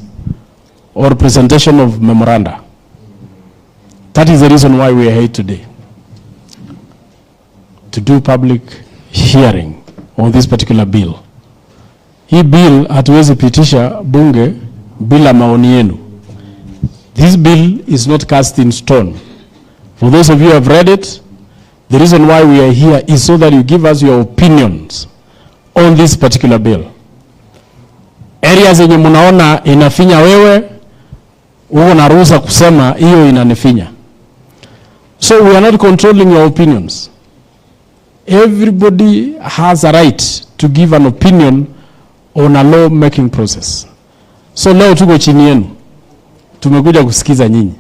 or presentation of memoranda. That is the reason why we are here today, to do public hearing on this particular bill. Hii bill hatuwezi pitisha bunge bila maoni yenu. This bill is not cast in stone. For those of you who have read it, the reason why we are here is so that you give us your opinions on this particular bill. Areas yenye munaona inafinya wewe, uko na ruhusa kusema hiyo inanifinya. So we are not controlling your opinions. Everybody has a right to give an opinion on a law making process. So leo tuko chini yenu, tumekuja kusikiza nyinyi.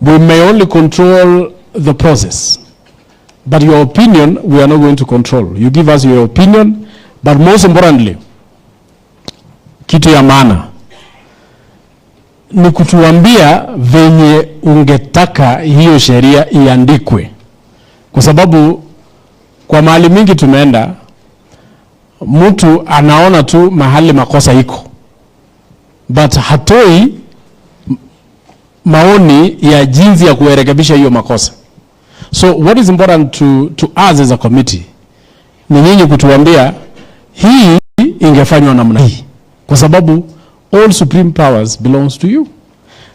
We may only control the process, but your opinion we are not going to control. You give us your opinion, but most importantly, kitu ya maana ni kutuambia venye ungetaka hiyo sheria iandikwe, kwa sababu kwa mahali mingi tumeenda, mtu anaona tu mahali makosa iko, but hatoi maoni ya jinsi ya kurekebisha hiyo makosa. So what is important to us as a committee ni nyinyi kutuambia hii ingefanywa namna hii, kwa sababu all supreme powers belongs to you.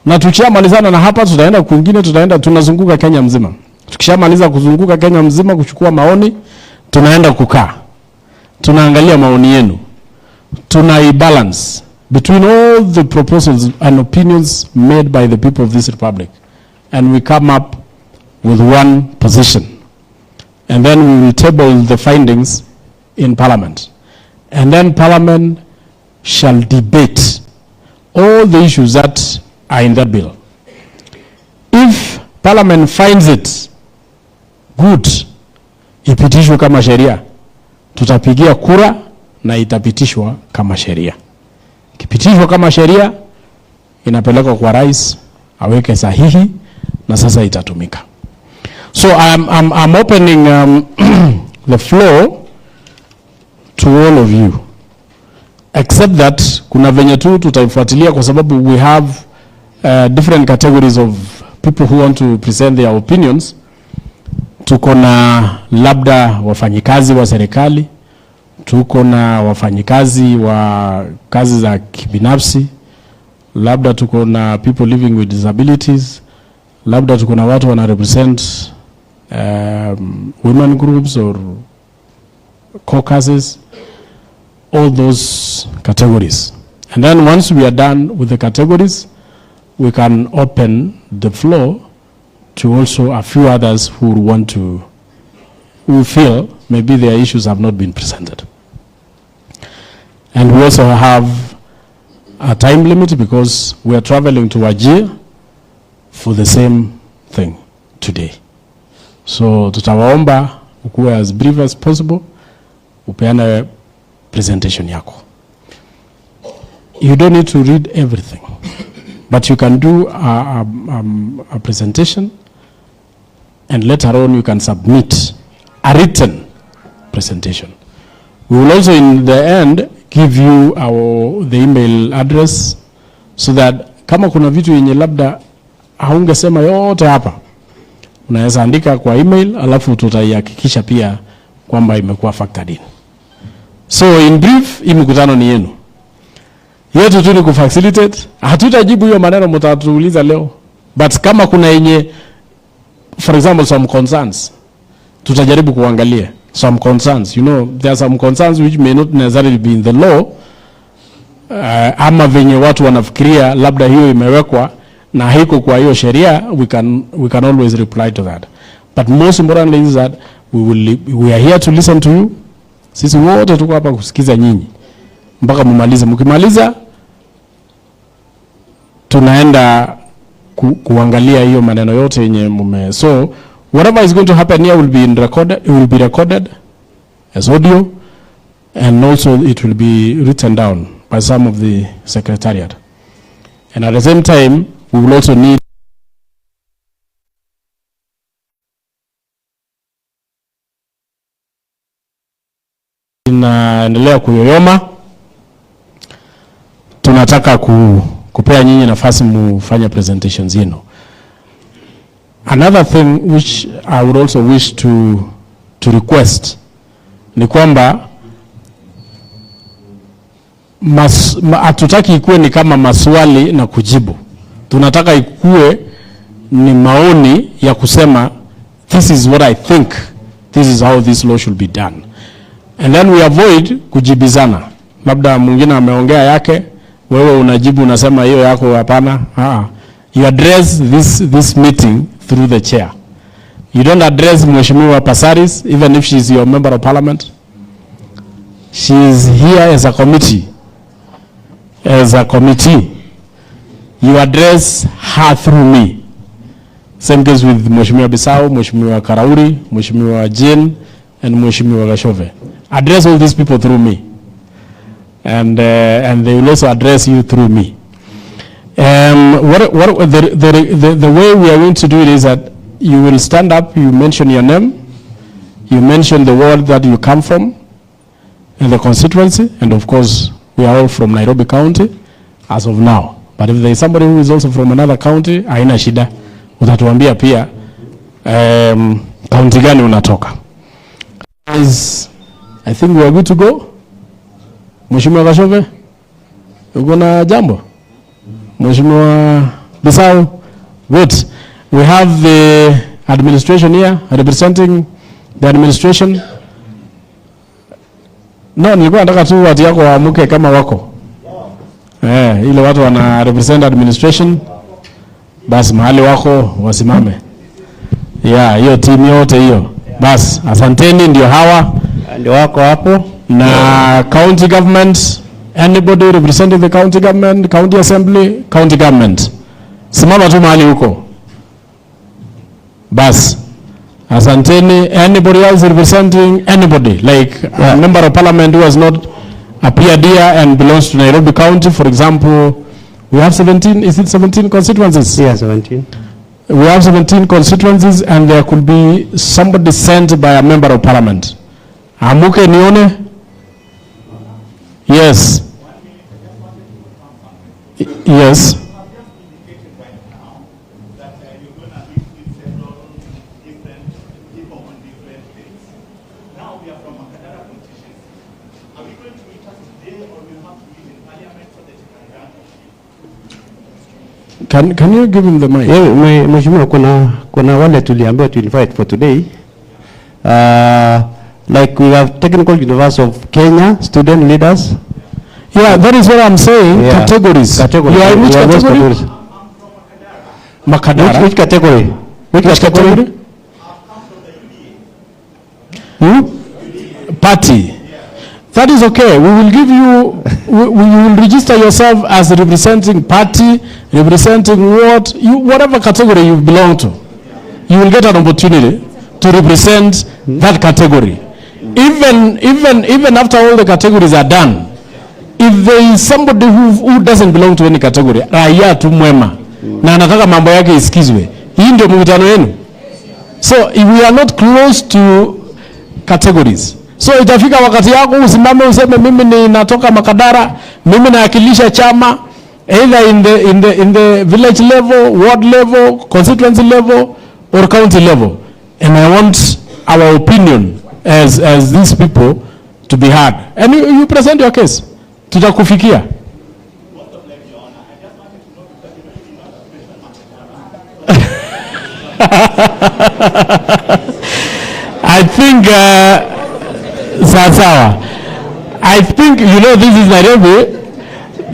Na tukishamalizana na hapa tutaenda kwingine, tunazunguka Kenya mzima. Tukishamaliza kuzunguka Kenya mzima kuchukua maoni, tunaenda kukaa, tunaangalia maoni yenu, balance between all the proposals and opinions made by the people of this republic, and we come up with one position, and then we will table the findings in Parliament, and then Parliament shall debate all the issues that are in that bill. If Parliament finds it good, ipitishwe kama sheria, tutapigia kura na itapitishwa kama sheria. Kipitishwa kama sheria, inapelekwa kwa rais, aweke sahihi, na sasa itatumika. So I'm opening the floor to all of you, except that kuna venye tu tutaifuatilia, kwa sababu we have different categories of people who want to present their opinions. Tuko na labda wafanyikazi wa serikali, tuko na wafanyikazi wa kazi za kibinafsi, labda tuko na people living with disabilities, labda tuko na watu wana represent women groups or caucuses, all those categories. And then once we are done with the categories, we can open the floor to also a few others who want to, who feel maybe their issues have not been presented. And we also have a time limit because we are traveling to Wajir for the same thing today. So tutawaomba ukuwe as brief as possible, upeane presentation yako. You don't need to read everything, but you can do a presentation, and later on you can submit a written presentation. We will also in the end give you the email address so that kama kuna vitu yenye labda haungesema yote hapa, unaweza andika kwa email, alafu tutaihakikisha pia kwamba imekuwa factored in. So in brief, hii mkutano ni yenu. Yetu tu ni kufacilitate. Hatutajibu hiyo maneno mtatuuliza leo. But kama kuna yenye, for example, some concerns, tutajaribu kuangalia. Some concerns, you know, there are some concerns which may not necessarily be in the law, ama venye watu wanafikiria labda hiyo imewekwa na haiko kwa hiyo sheria, we can always reply to that. But most importantly is that we are here to listen to you. Sisi wote tuko hapa kusikiza nyinyi mpaka mumalize. Mkimaliza tunaenda kuangalia hiyo maneno yote yenye mume. So whatever is going to happen here will be recorded as audio, and also it will be written down by some of the secretariat. And at the same time, we will also need inaendelea kuyoyoma. Tunataka kupea nyinyi nafasi mufanye presentations yenu. Another thing which I would also wish to request ni kwamba hatutaki ikuwe ni kama maswali na kujibu. Tunataka ikuwe ni maoni ya kusema this is what I think, this is how this law should be done. And then we avoid kujibizana. Labda mwingine ameongea yake, wewe unajibu unasema hiyo yako hapana. You address this meeting through the chair. You don't address Mheshimiwa Pasaris, even if she is your member of parliament. She is here as a committee. As a committee, you address her through me. Same case with Mheshimiwa Bisau, Mheshimiwa Karauri, Mheshimiwa Jane, and Mheshimiwa Gashove. Address all these people through me. And they will also address you through me. The way we are going to do it is that you will stand up, you mention your name, you mention the ward that you come from, and the constituency, and of course, we are all from Nairobi County as of now. But if there is somebody who is also from another county, haina shida, utatuambia pia county gani unatoka. I think we are good to go. Mheshimiwa Gashove, uko na jambo? Mheshimiwa Bisau, good. We have the administration here representing the administration. No, nilikuwa nataka tu watu yako waamuke kama wako. Ile watu wana represent administration, basi mahali wako wasimame. Hiyo team yote hiyo. Basi asanteni, ndio hawa ndio wako hapo. Na county government, anybody representing the county government, county assembly, county government, simama tu mahali huko. Bas, asanteni. Anybody else representing anybody, like a member of parliament who has not appeared here and belongs to Nairobi County, for example, we have 17, is it 17 constituencies? Yeah, 17. We have 17 constituencies, and there could be somebody sent by a member of parliament. Amuke nione? Yes. Yes. Can you give him the mic? Mheshimiwa, kuna wale tuliambiwa to invite for today. Like we have Technical University of Kenya student leaders. Yeah, that is what I'm saying. Yeah. Categories. Category. You are in which You are those category? Makadara. Which category? Which category? Party. That is okay. We will give you, you will register yourself as representing party, representing whatever category you belong to. You will get an opportunity to represent that category. Even after all the categories are done, if there is somebody who doesn't belong to any category, raia tu mwema, na anataka mambo yake isikizwe, hii ndio mkutano wenu. So we are not close to categories. So itafika wakati yako usimame useme mimi ninatoka Makadara, mimi naakilisha chama either in the village level, ward level, constituency level or county level, and I want our opinion as these people to be heard. And you present your case. Tutakufikia. I think sawa. I think this is Nairobi.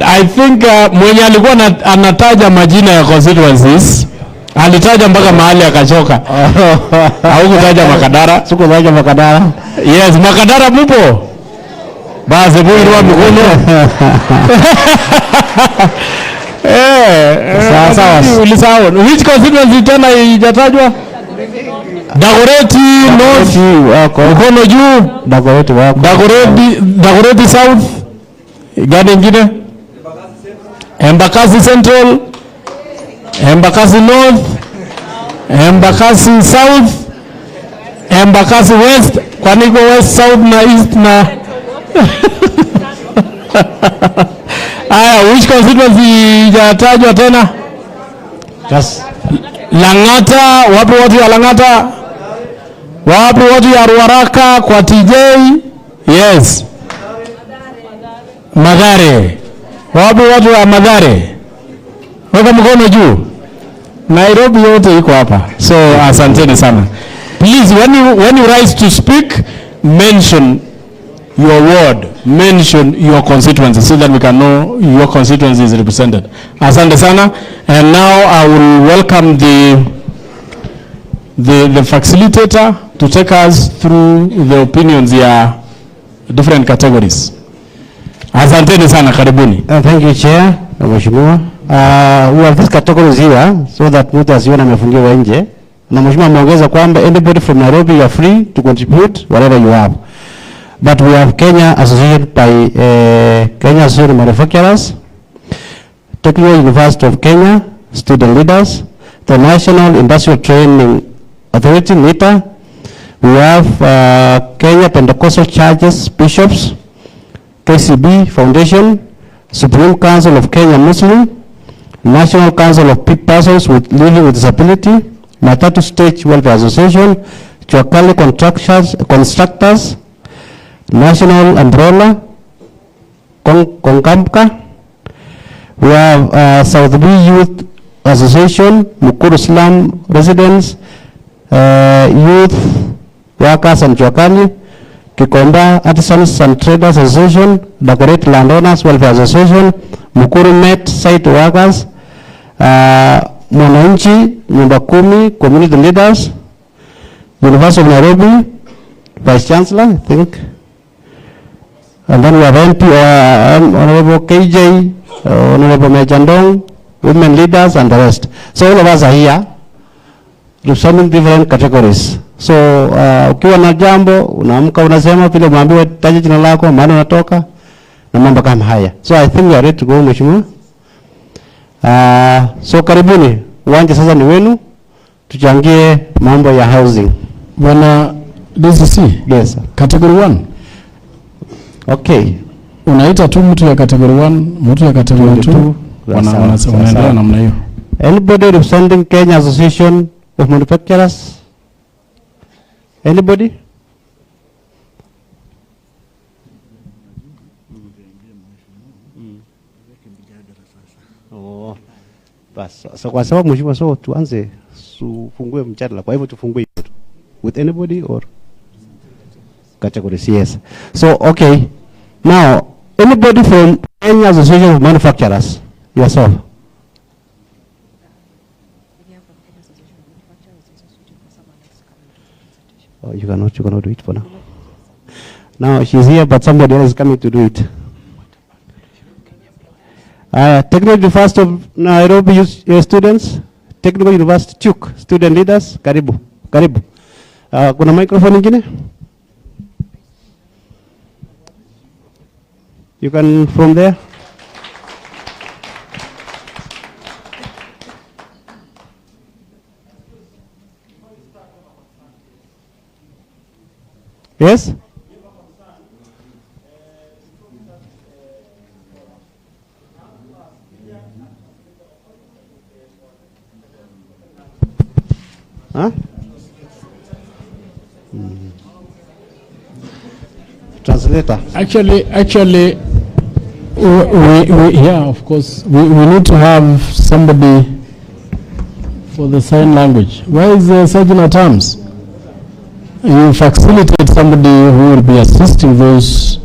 I think mwenye alikuwa anataja majina ya constituencies alitaja mpaka mahali akachoka. Haukutaja Makadara. Sikutaja Makadara. Yes, Makadara mupo. Basi buirwa mikono. Sawa. Ulisahau. Which constituency tena ijatajwa? Dagoreti North, mkono juu. Dagoreti wako. Dagoreti South. Gani ingine? Embakasi Central, Embakasi North, Embakasi South, Embakasi West. Kwa niko West, South na East na which constituency ijatajwa tena? Yes. Lang'ata, wapi watu ya Lang'ata? Wapi watu ya Ruaraka kwa TJ? Yes. Mathare. Wapi watu ya Mathare? Weka mkono juu. Nairobi yote iko hapa. So asanteni sana. Please, when you rise to speak, mention your ward, mention your constituency so that we can know your constituency is represented. Asante sana. And now I will welcome the facilitator to take us through the opinions ya different categories. Asanteni sana, karibuni. Thank you, Chair. Mheshimiwa. We have these categories here so that mtu asione amefungiwa nje. Na Mheshimiwa ameongeza kwamba anybody from Nairobi you are free to contribute whatever you have. But we have Kenya associated by Kenya Associated Manufacturers, Technical University of Kenya, student leaders, the National Industrial Training Authority, NITA. We have Kenya Pentecostal Churches, Bishops, KCB Foundation, Supreme Council of Kenya Muslim, National Council of Persons Living with Disability, Matatu State Welfare Association, Chwakali Constructors, National Umbrella, Konkamka. We have South B Youth Association, Mukuru Slum Residents, Youth Workers and Chwakali, Kikomba Artisans and Traders Association, Dagoret Landowners Welfare Association, Mukuru Met Site Workers, Mwananchi, Nyumba Kumi, Community Leaders, University of Nairobi, Vice Chancellor, I think. And then we have MP, Honorable KJ, Honorable Mejandong, women leaders and the rest. So all of us are here representing different categories. So ukiwa na jambo, unaamka unasema vile umeambiwa taja jina lako, mahali unatoka na mambo kama haya. So I think we are ready to go, Mheshimiwa. So karibuni, uwanja sasa ni wenu, tuchangie mambo ya housing. Bwana DCC? Yes. Category 1. Okay. Unaita tu mtu ya category 1, mtu ya category 2. Wanaendelea namna hiyo. Anybody representing Kenya Association of Manufacturers? Anybody? Oh. Bas, so kwa sababu Mheshimiwa, so tuanze tufungue mjadala. Kwa hivyo tufungue with anybody or categories? Yes. So okay. Now Anybody from any association of manufacturers? Yourself. Oh, you cannot do it for now. Now she's here, but somebody else is coming to do it. Technical University of Nairobi students, Technical University Chuk, student leaders, karibu. Kuna microphone ingine? You can from there. Yes? Huh? Translator. Actually, yeah, of course, we need to have somebody for the sign language. Where is the surgeon at arms? You facilitate somebody who will be assisting those.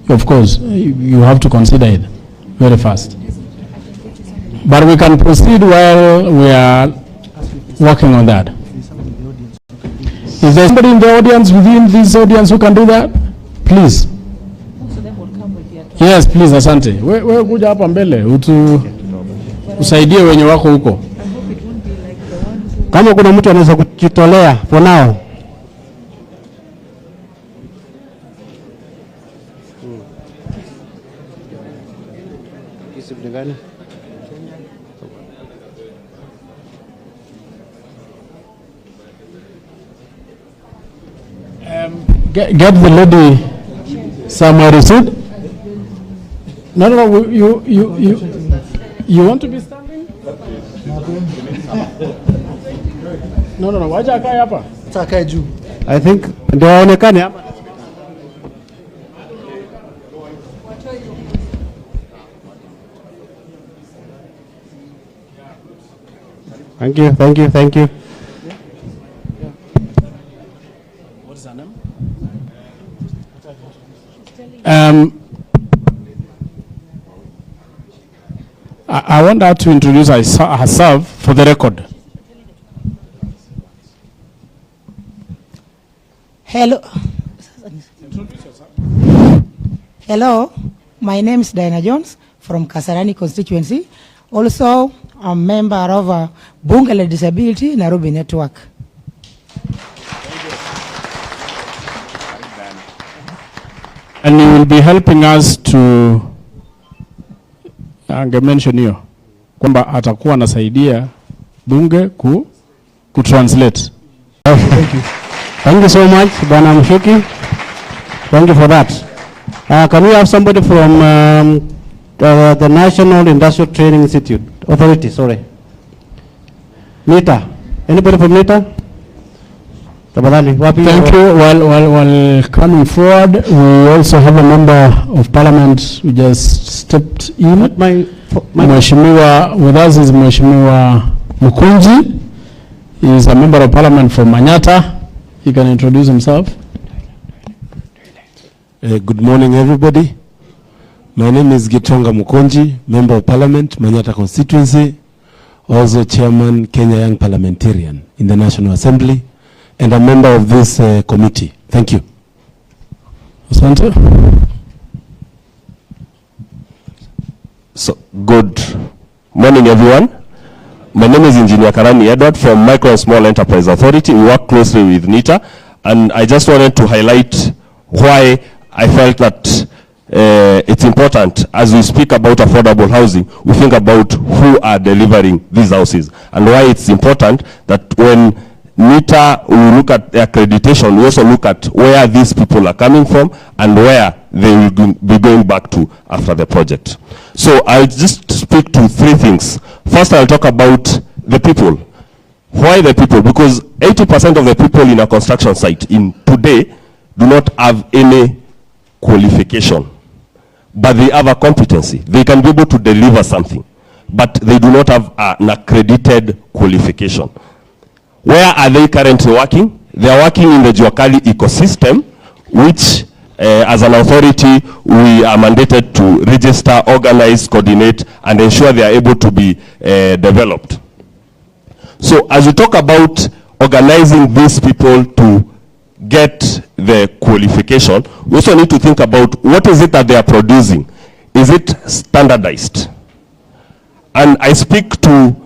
Of course, you have to consider it very fast. But we can proceed while we are working on that. Is there somebody in the audience, within this audience, who can do that? Please. Yes, please, asante. Wewe kuja hapa mbele, usaidie wenye wako huko. Kama kuna mtu anaweza kujitolea for now. Get the lady somewhere to sit. No, you want to be standing? No, wacha akae hapa. Akae juu. I think ndio aonekane hapa. Thank you. What's her name? I want her to introduce herself for the record. Hello. Hello, my name is Diana Jones from Kasarani constituency. Also, I'm a member of Bunge la Disability Nairobi Network. And you will be helping us to mention hiyo kwamba atakuwa anasaidia bunge ku translate. Thank you so much, Bwana Mshuki. Thank you for that. Can we have somebody from the National Industrial Training Institute Authority? Sorry, NITA. Anybody from NITA? Thank you. While coming forward, we also have a member of parliament who just stepped in. Mheshimiwa, with us is Mheshimiwa Mukunji. He is a member of parliament from Manyata. He can introduce himself. Good morning, everybody. My name is Gitonga Mukunji, member of parliament, Manyata constituency, also chairman, Kenya Young Parliamentarian in the National Assembly, and a member of this committee. Thank you. Asante. So, good morning, everyone. My name is Engineer Karani Edward from Micro and Small Enterprise Authority. We work closely with NITA, and I just wanted to highlight why I felt that it's important as we speak about affordable housing, we think about who are delivering these houses, and why it's important that when NITA, we look at the accreditation, we also look at where these people are coming from and where they will be going back to after the project. So I'll just speak to three things. First, I'll talk about the people. Why the people? Because 80% of the people in a construction site in today do not have any qualification, but they have a competency. They can be able to deliver something, but they do not have an accredited qualification. Where are they currently working? They are working in the Juakali ecosystem, which as an authority, we are mandated to register, organize, coordinate, and ensure they are able to be developed. So as we talk about organizing these people to get the qualification, we also need to think about what is it that they are producing. Is it standardized? And I speak to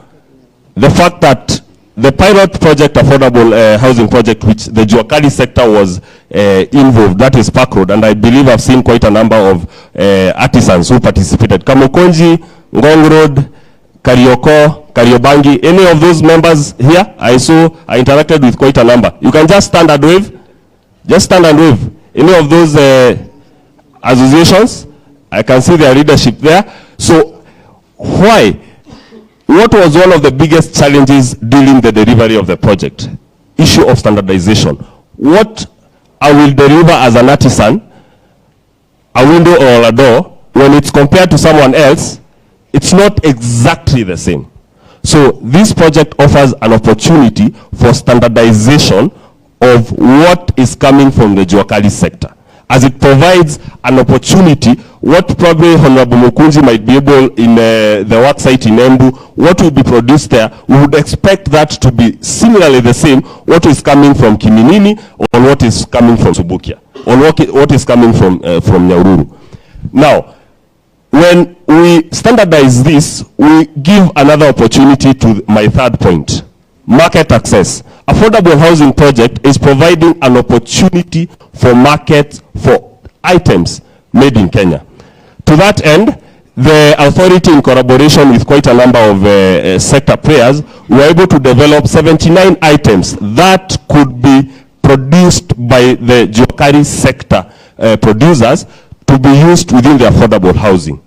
the fact that the pilot project, affordable housing project, which the Juakali sector was involved, that is Park Road, and I believe I've seen quite a number of artisans who participated. Kamukonji, Ngong Road, Karioko, Kariobangi, any of those members here, I interacted with quite a number. You can just stand and wave. Just stand and wave. Any of those associations, I can see their leadership there. So why? What was one of the biggest challenges during the delivery of the project? Issue of standardization. What I will deliver as an artisan, a window or a door, when it's compared to someone else, it's not exactly the same. So this project offers an opportunity for standardization of what is coming from the Juakali sector, as it provides an opportunity. What probably Honorable Mukunzi might be able in the work site in Embu, what will be produced there, we would expect that to be similarly the same, what is coming from Kiminini or what is coming from Subukia, or what is coming from Nyahururu. Now, when we standardize this, we give another opportunity to my third point, market access. Affordable housing project is providing an opportunity for market for items made in Kenya. To that end, the authority, in collaboration with quite a number of sector players, were able to develop 79 items that could be produced by the Juakali sector producers to be used within the affordable housing.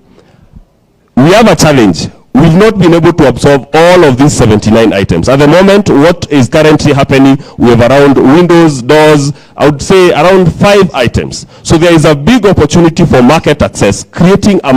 We have a challenge. We've not been able to absorb all of these 79 items. At the moment, what is currently happening, we have around windows, doors, I would say around 5 items. So there is a big opportunity for market access, creating a